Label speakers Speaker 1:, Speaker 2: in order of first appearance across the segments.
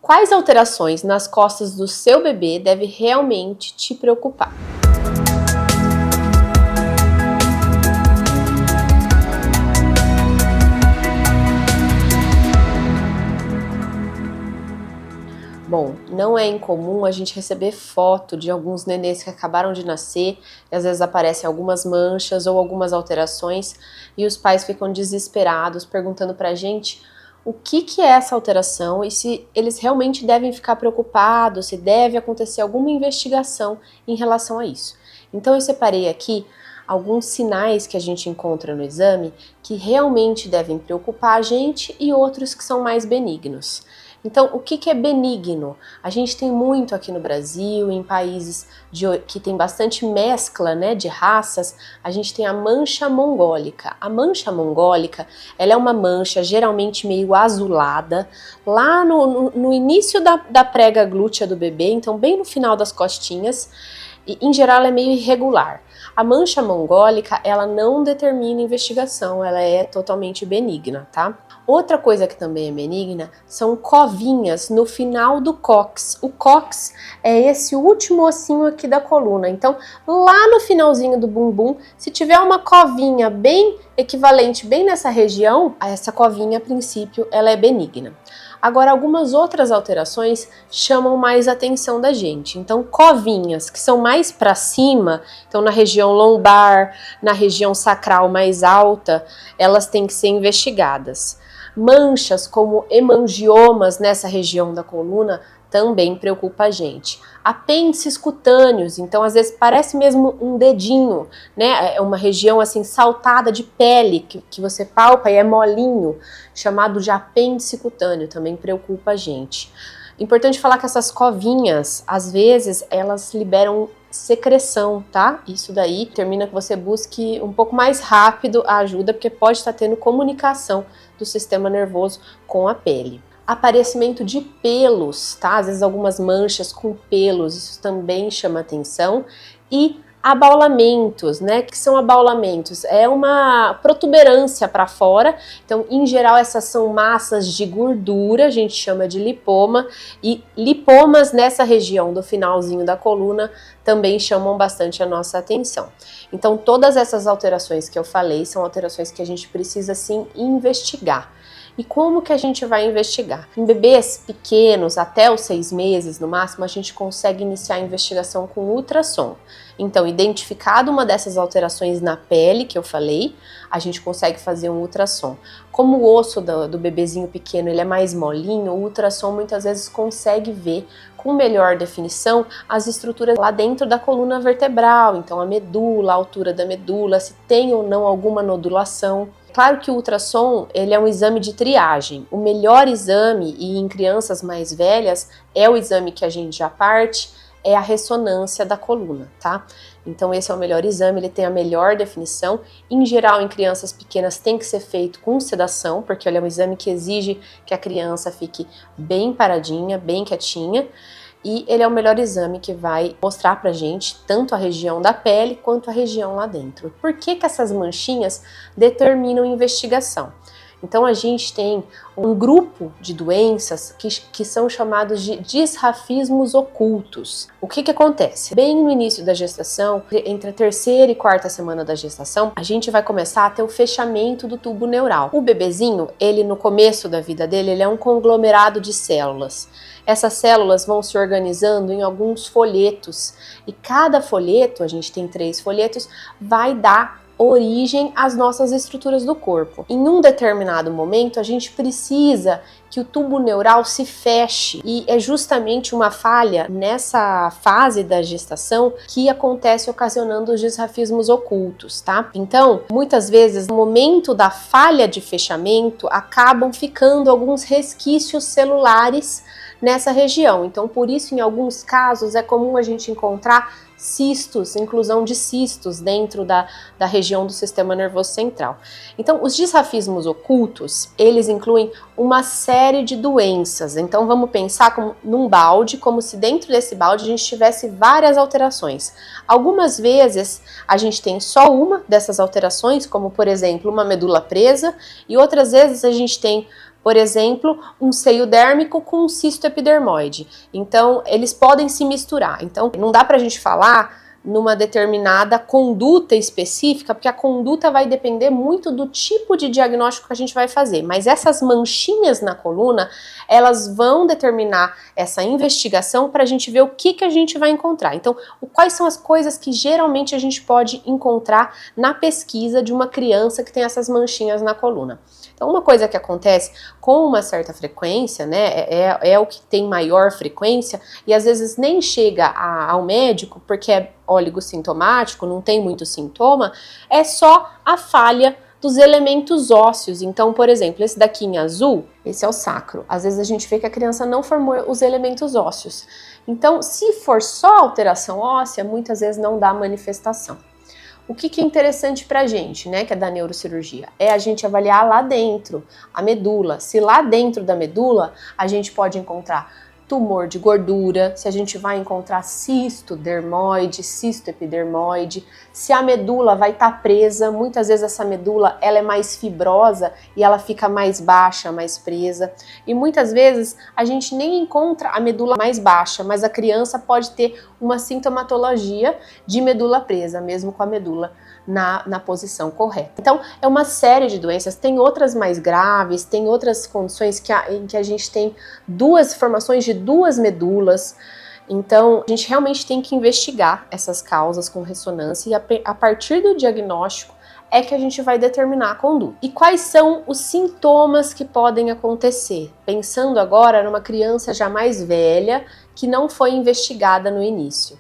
Speaker 1: Quais alterações nas costas do seu bebê deve realmente te preocupar? Bom, não é incomum a gente receber foto de alguns nenês que acabaram de nascer, e às vezes aparecem algumas manchas ou algumas alterações, e os pais ficam desesperados perguntando pra gente o que é essa alteração e se eles realmente devem ficar preocupados, se deve acontecer alguma investigação em relação a isso. Então eu separei aqui alguns sinais que a gente encontra no exame que realmente devem preocupar a gente e outros que são mais benignos. Então, o que é benigno? A gente tem muito aqui no Brasil, em países que tem bastante mescla, né, de raças, a gente tem a mancha mongólica. A mancha mongólica, ela é uma mancha geralmente meio azulada, lá no início da prega glútea do bebê, então bem no final das costinhas, e em geral ela é meio irregular. A mancha mongólica, ela não determina investigação, ela é totalmente benigna, tá? Outra coisa que também é benigna são covinhas no final do cóccix. O cóccix é esse último ossinho aqui da coluna. Então, lá no finalzinho do bumbum, se tiver uma covinha bem equivalente, bem nessa região, essa covinha, a princípio, ela é benigna. Agora, algumas outras alterações chamam mais a atenção da gente. Então, covinhas que são mais para cima, então na região lombar, na região sacral mais alta, elas têm que ser investigadas. Manchas como hemangiomas nessa região da coluna também preocupa a gente. Apêndices cutâneos, então às vezes parece mesmo um dedinho, né? É uma região assim saltada de pele que você palpa e é molinho, chamado de apêndice cutâneo, também preocupa a gente. Importante falar que essas covinhas, às vezes, elas liberam secreção, tá? Isso daí termina que você busque um pouco mais rápido a ajuda, porque pode estar tendo comunicação do sistema nervoso com a pele. Aparecimento de pelos, tá? Às vezes algumas manchas com pelos, isso também chama atenção. E abaulamentos, né? Que são abaulamentos? É uma protuberância para fora. Então, em geral, essas são massas de gordura, a gente chama de lipoma, e lipomas nessa região do finalzinho da coluna também chamam bastante a nossa atenção. Então, todas essas alterações que eu falei são alterações que a gente precisa sim investigar. E como que a gente vai investigar? Em bebês pequenos, até os 6 meses no máximo, a gente consegue iniciar a investigação com ultrassom. Então, identificado uma dessas alterações na pele que eu falei, a gente consegue fazer um ultrassom. Como o osso do bebezinho pequeno ele é mais molinho, o ultrassom muitas vezes consegue ver com melhor definição as estruturas lá dentro da coluna vertebral, então a medula, a altura da medula, se tem ou não alguma nodulação. Claro que o ultrassom ele é um exame de triagem. O melhor exame, e em crianças mais velhas, é o exame que a gente já parte, é a ressonância da coluna, tá? Então esse é o melhor exame, ele tem a melhor definição. Em geral, em crianças pequenas tem que ser feito com sedação, porque ele é um exame que exige que a criança fique bem paradinha, bem quietinha. E ele é o melhor exame que vai mostrar pra gente tanto a região da pele quanto a região lá dentro. Por que essas manchinhas determinam investigação? Então a gente tem um grupo de doenças que são chamados de disrafismos ocultos. O que acontece? Bem no início da gestação, entre a 3ª e 4ª semana da gestação, a gente vai começar a ter o fechamento do tubo neural. O bebezinho, ele no começo da vida dele, ele é um conglomerado de células. Essas células vão se organizando em alguns folhetos e cada folheto, a gente tem 3 folhetos, vai dar origem às nossas estruturas do corpo. Em um determinado momento, a gente precisa que o tubo neural se feche e é justamente uma falha nessa fase da gestação que acontece ocasionando os disrafismos ocultos, tá? Então, muitas vezes, no momento da falha de fechamento, acabam ficando alguns resquícios celulares nessa região. Então, por isso, em alguns casos, é comum a gente encontrar cistos, inclusão de cistos dentro da região do sistema nervoso central. Então, os disrafismos ocultos, eles incluem uma série de doenças. Então, vamos pensar num balde, como se dentro desse balde a gente tivesse várias alterações. Algumas vezes, a gente tem só uma dessas alterações, como, por exemplo, uma medula presa, e outras vezes a gente tem por exemplo, um seio dérmico com um cisto epidermoide. Então, eles podem se misturar. Então, não dá pra gente falar numa determinada conduta específica, porque a conduta vai depender muito do tipo de diagnóstico que a gente vai fazer, mas essas manchinhas na coluna, elas vão determinar essa investigação para a gente ver o que a gente vai encontrar. Então, quais são as coisas que geralmente a gente pode encontrar na pesquisa de uma criança que tem essas manchinhas na coluna? Então, uma coisa que acontece com uma certa frequência, né, é o que tem maior frequência, e às vezes nem chega ao médico, porque é oligossintomático, não tem muito sintoma, é só a falha dos elementos ósseos. Então, por exemplo, esse daqui em azul, esse é o sacro. Às vezes a gente vê que a criança não formou os elementos ósseos. Então, se for só alteração óssea, muitas vezes não dá manifestação. O que é interessante pra gente, né, que é da neurocirurgia, é a gente avaliar lá dentro, a medula. Se lá dentro da medula a gente pode encontrar tumor de gordura, se a gente vai encontrar cisto dermoide, cisto epidermoide, se a medula vai estar presa, muitas vezes essa medula ela é mais fibrosa e ela fica mais baixa, mais presa, e muitas vezes a gente nem encontra a medula mais baixa, mas a criança pode ter uma sintomatologia de medula presa, mesmo com a medula na posição correta. Então, é uma série de doenças, tem outras mais graves, tem outras condições em que a gente tem formações de duas medulas. Então, a gente realmente tem que investigar essas causas com ressonância e a partir do diagnóstico é que a gente vai determinar a conduta. E quais são os sintomas que podem acontecer? Pensando agora numa criança já mais velha que não foi investigada no início.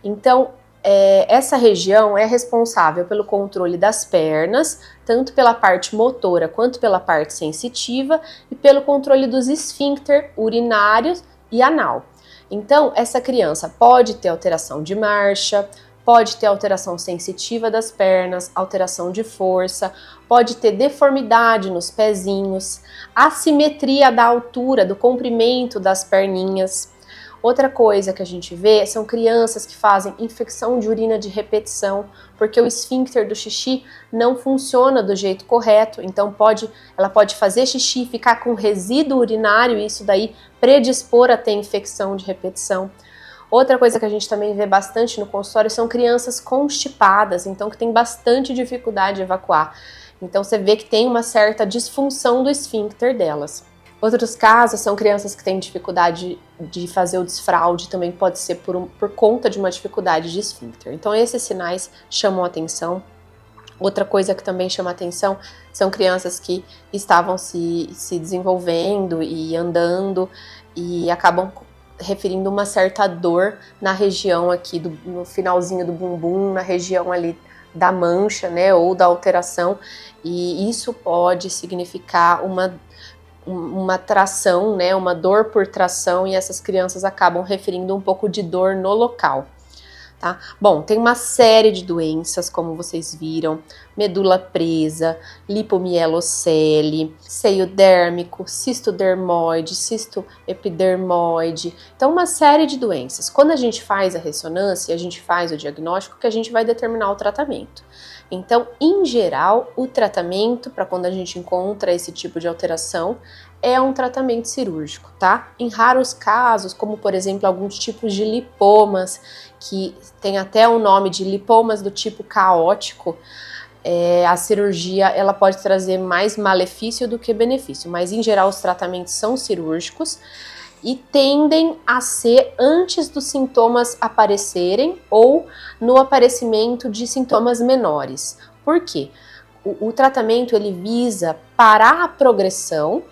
Speaker 1: Então, essa região é responsável pelo controle das pernas, tanto pela parte motora quanto pela parte sensitiva, e pelo controle dos esfíncter urinários e anal. Então, essa criança pode ter alteração de marcha, pode ter alteração sensitiva das pernas, alteração de força, pode ter deformidade nos pezinhos, assimetria da altura, do comprimento das perninhas. Outra coisa que a gente vê são crianças que fazem infecção de urina de repetição, porque o esfíncter do xixi não funciona do jeito correto, então ela pode fazer xixi, ficar com resíduo urinário e isso daí predispor a ter infecção de repetição. Outra coisa que a gente também vê bastante no consultório são crianças constipadas, então que tem bastante dificuldade de evacuar. Então você vê que tem uma certa disfunção do esfíncter delas. Outros casos são crianças que têm dificuldade de fazer o desfraude, também pode ser por conta de uma dificuldade de esfíncter. Então esses sinais chamam atenção. Outra coisa que também chama atenção são crianças que estavam se desenvolvendo e andando e acabam referindo uma certa dor na região aqui, no finalzinho do bumbum, na região ali da mancha, né, ou da alteração, e isso pode significar uma tração, né, uma dor por tração, e essas crianças acabam referindo um pouco de dor no local. Tá? Bom, tem uma série de doenças, como vocês viram, medula presa, lipomielocele, seio dérmico, cisto dermoide, cisto epidermoide, então uma série de doenças. Quando a gente faz a ressonância, a gente faz o diagnóstico, que a gente vai determinar o tratamento. Então, em geral, o tratamento para quando a gente encontra esse tipo de alteração é um tratamento cirúrgico, tá? Em raros casos, como por exemplo alguns tipos de lipomas, que tem até o nome de lipomas do tipo caótico, a cirurgia ela pode trazer mais malefício do que benefício, mas em geral os tratamentos são cirúrgicos e tendem a ser antes dos sintomas aparecerem ou no aparecimento de sintomas menores. Por quê? O tratamento ele visa parar a progressão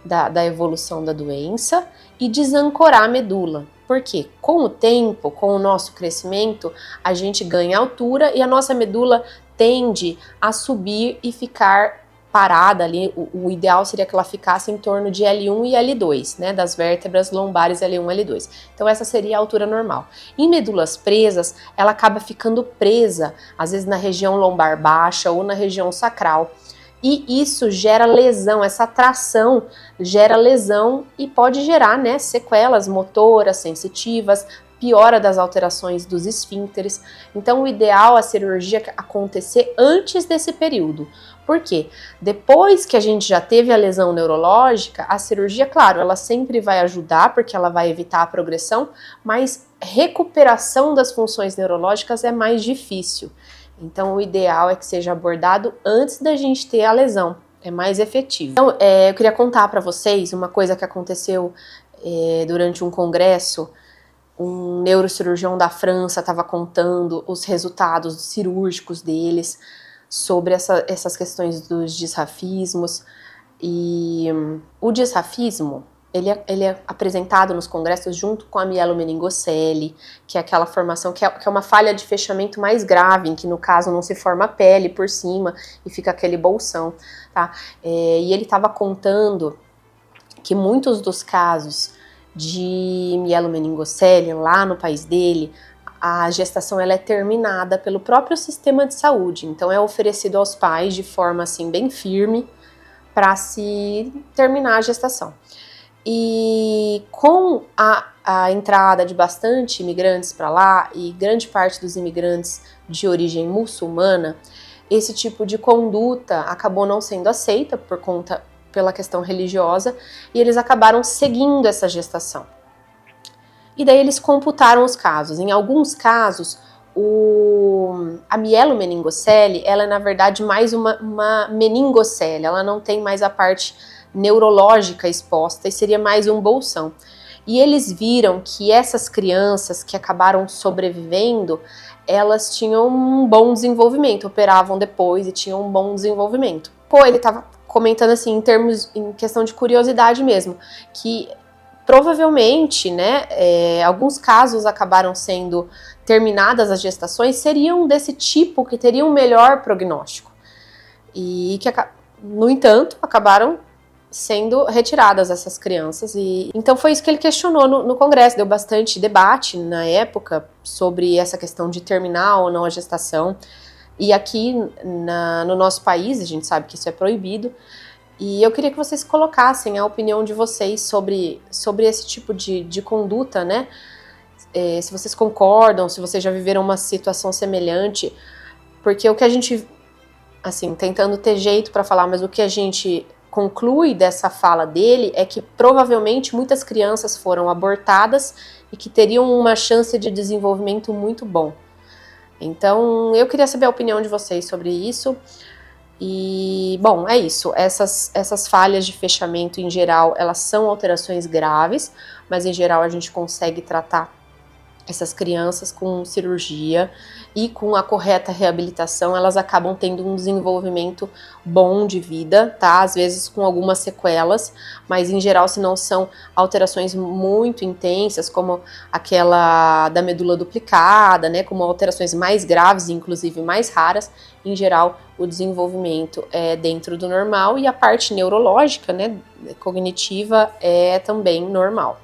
Speaker 1: da evolução da doença e desancorar a medula. Porque com o tempo, com o nosso crescimento, a gente ganha altura e a nossa medula tende a subir e ficar parada ali. O ideal seria que ela ficasse em torno de L1 e L2, né, das vértebras lombares L1 e L2. Então essa seria a altura normal. Em medulas presas, ela acaba ficando presa, às vezes na região lombar baixa ou na região sacral. E isso gera lesão, essa tração gera lesão e pode gerar, né, sequelas motoras, sensitivas, piora das alterações dos esfíncteres. Então o ideal é a cirurgia acontecer antes desse período, Por quê? Depois que a gente já teve a lesão neurológica, a cirurgia, claro, ela sempre vai ajudar, porque ela vai evitar a progressão, mas recuperação das funções neurológicas é mais difícil. Então, o ideal é que seja abordado antes da gente ter a lesão, é mais efetivo. Então, eu queria contar para vocês uma coisa que aconteceu durante um congresso. Um neurocirurgião da França estava contando os resultados cirúrgicos deles sobre essas questões dos disrafismos. E o disrafismo, ele é apresentado nos congressos junto com a mielomeningocele, que é aquela formação que é uma falha de fechamento mais grave, em que no caso não se forma pele por cima e fica aquele bolsão, tá? E ele estava contando que muitos dos casos de mielomeningocele lá no país dele, a gestação ela é terminada pelo próprio sistema de saúde, então é oferecido aos pais de forma assim bem firme para se terminar a gestação. E com a entrada de bastante imigrantes para lá e grande parte dos imigrantes de origem muçulmana, esse tipo de conduta acabou não sendo aceita pela questão religiosa, e eles acabaram seguindo essa gestação. E daí eles computaram os casos. Em alguns casos, a mielomeningocele, ela é na verdade mais uma meningocele, ela não tem mais a parte neurológica exposta e seria mais um bolsão. E eles viram que essas crianças que acabaram sobrevivendo, elas tinham um bom desenvolvimento, operavam depois e tinham um bom desenvolvimento. Pô, ele estava comentando assim, em questão de curiosidade mesmo, que provavelmente, né, alguns casos acabaram sendo terminadas as gestações, seriam desse tipo que teriam um melhor prognóstico. E que, no entanto, acabaram sendo retiradas essas crianças. E então foi isso que ele questionou no Congresso, deu bastante debate na época sobre essa questão de terminar ou não a gestação. E aqui no nosso país, a gente sabe que isso é proibido, e eu queria que vocês colocassem a opinião de vocês sobre esse tipo de conduta, né? Se vocês concordam, se vocês já viveram uma situação semelhante, porque o que a gente, assim, tentando ter jeito para falar, mas o que a gente conclui dessa fala dele é que provavelmente muitas crianças foram abortadas e que teriam uma chance de desenvolvimento muito bom. Então, eu queria saber a opinião de vocês sobre isso. E, bom, é isso. Essas falhas de fechamento, em geral, elas são alterações graves, mas, em geral, a gente consegue tratar essas crianças com cirurgia e com a correta reabilitação, elas acabam tendo um desenvolvimento bom de vida, tá? Às vezes com algumas sequelas, mas em geral, se não são alterações muito intensas, como aquela da medula duplicada, né? Como alterações mais graves, inclusive mais raras, em geral, o desenvolvimento é dentro do normal e a parte neurológica, né, cognitiva, é também normal.